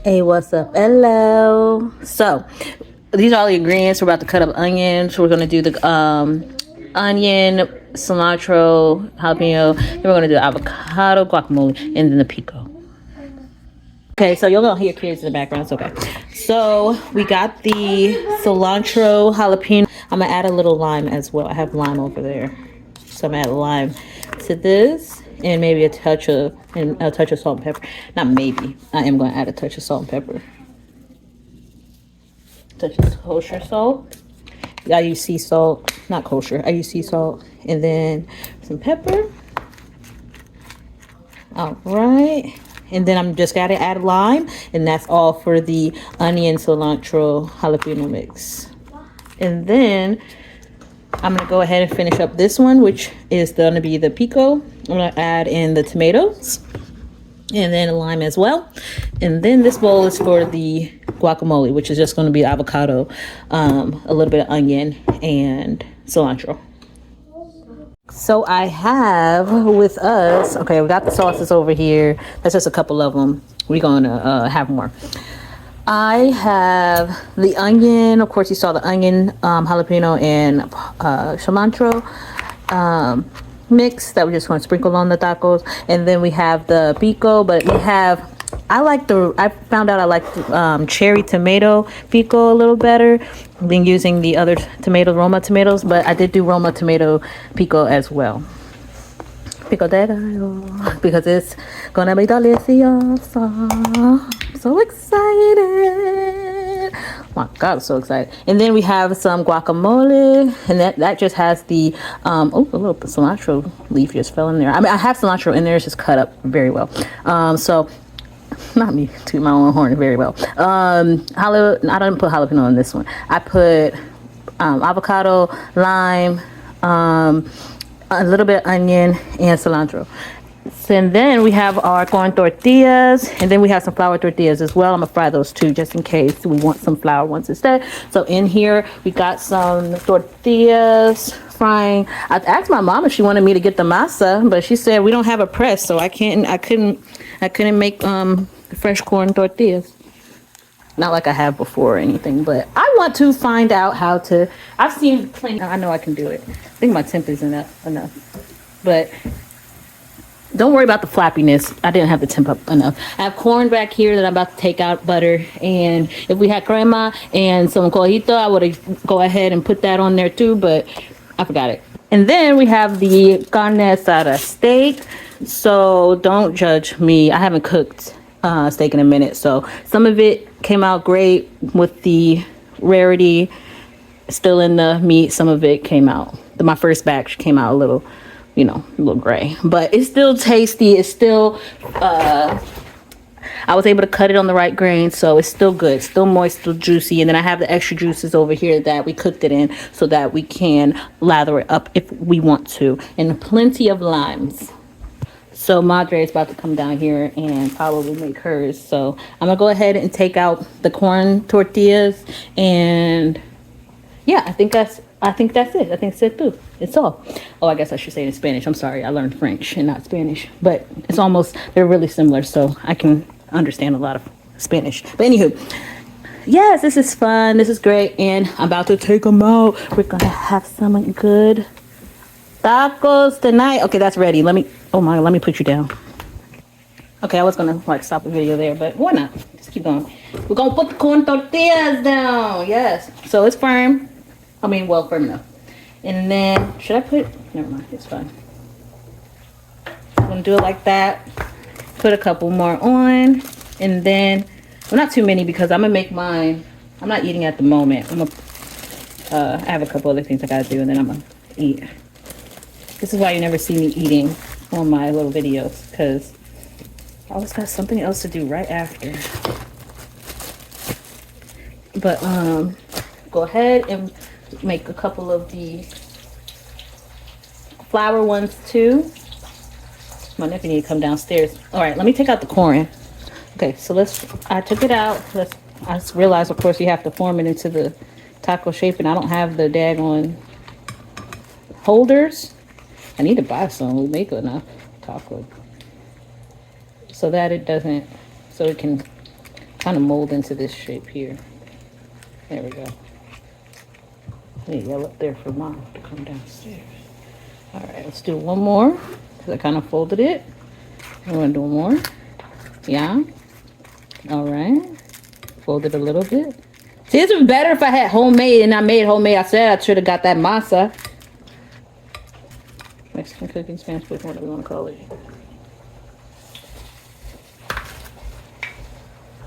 Hey, what's up? Hello. So, these are all the ingredients. We're about to cut up onions. We're gonna do the onion, cilantro, jalapeno. Then we're gonna do avocado, guacamole, and then the pico. Okay, so you're gonna hear kids in the background. It's okay. So we got the cilantro, jalapeno. I'm gonna add a little lime as well. I have lime over there, so I'm gonna add lime to this, and maybe a touch of salt and pepper. Not maybe. I am gonna add a touch of salt and pepper. Touch of kosher salt. I use sea salt, not kosher. I use sea salt, and then some pepper. All right. And then I'm just gotta add lime, and that's all for the onion, cilantro, jalapeno mix. And then I'm gonna go ahead and finish up this one, which is gonna be the pico. I'm gonna add in the tomatoes and then a lime as well. And then this bowl is for the guacamole, which is just gonna be avocado, a little bit of onion, and cilantro. So I have with us, okay, we got the sauces over here. That's just a couple of them. We're gonna have more. I have the onion. Of course, you saw the onion, jalapeno, and cilantro mix that we're just going to sprinkle on the tacos. And then we have the pico, but we have, I found out I like the cherry tomato pico a little better than using the other Roma tomatoes, but I did do Roma tomato pico as well. Pico de gallo, because it's gonna be delicioso. I'm so excited. Oh my God, I'm so excited. And then we have some guacamole, and that just has the a little cilantro leaf just fell in there. I mean, I have cilantro in there, it's just cut up very well. So not me to my own horn very well. I don't put jalapeno in this one. I put avocado, lime, a little bit of onion, and cilantro. And then we have our corn tortillas, and then we have some flour tortillas as well. I'm gonna fry those too, just in case we want some flour ones instead. So in here we got some tortillas frying. I asked my mom if she wanted me to get the masa, but she said we don't have a press, so I couldn't make fresh corn tortillas. Not like I have before or anything, but I want to find out how to. I've seen plenty. I know I can do it. I think my temp is enough. But don't worry about the flappiness. I didn't have the temp up enough. I have corn back here that I'm about to take out butter. And if we had crema and some cojito, I would have go ahead and put that on there too, but I forgot it. And then we have the carne asada steak. So don't judge me. I haven't cooked steak in a minute, so some of it came out great with the rarity still in the meat. Some of it came out, my first batch came out a little gray, but it's still tasty. It's still I was able to cut it on the right grain, so it's still good, still moist, still juicy. And then I have the extra juices over here that we cooked it in so that we can lather it up if we want to, and plenty of limes. So Madre is about to come down here and probably make hers. So I'm gonna go ahead and take out the corn tortillas, and yeah, I think that's it. I think it's it too. It's all. Oh, I guess I should say it in Spanish. I'm sorry, I learned French and not Spanish, but they're really similar, so I can understand a lot of Spanish. But anywho, yes, this is fun. This is great, and I'm about to take them out. We're gonna have some good tacos tonight. Okay, that's ready. Let me put you down. Okay, I was gonna stop the video there, but why not? Just keep going. We're gonna put the corn tortillas down. Yes. So it's firm. Firm enough. And then never mind, it's fine. I'm gonna do it like that. Put a couple more on, and then not too many, because I'm gonna make mine. I'm not eating at the moment. I have a couple other things I gotta do, and then I'm gonna eat. This is why you never see me eating on my little videos, because I always got something else to do right after. But go ahead and make a couple of the flour ones too. My nephew need to come downstairs. All right, let me take out the corn. Okay, so I took it out. I just realized, of course, you have to form it into the taco shape, and I don't have the daggone holders. I need to buy some. We make enough taco so that it can kind of mold into this shape here. There we go. I need yell up there for mom to come downstairs. All right, let's do one more because I kind of folded it. I'm gonna do one more. Yeah. All right. Fold it a little bit. See, this would be better if I had homemade and I made homemade. I said I should have got that masa. Mexican cooking, Spanish cooking, whatever you want to call it.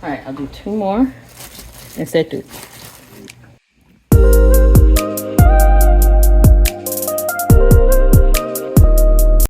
All right, I'll do two more instead of 3.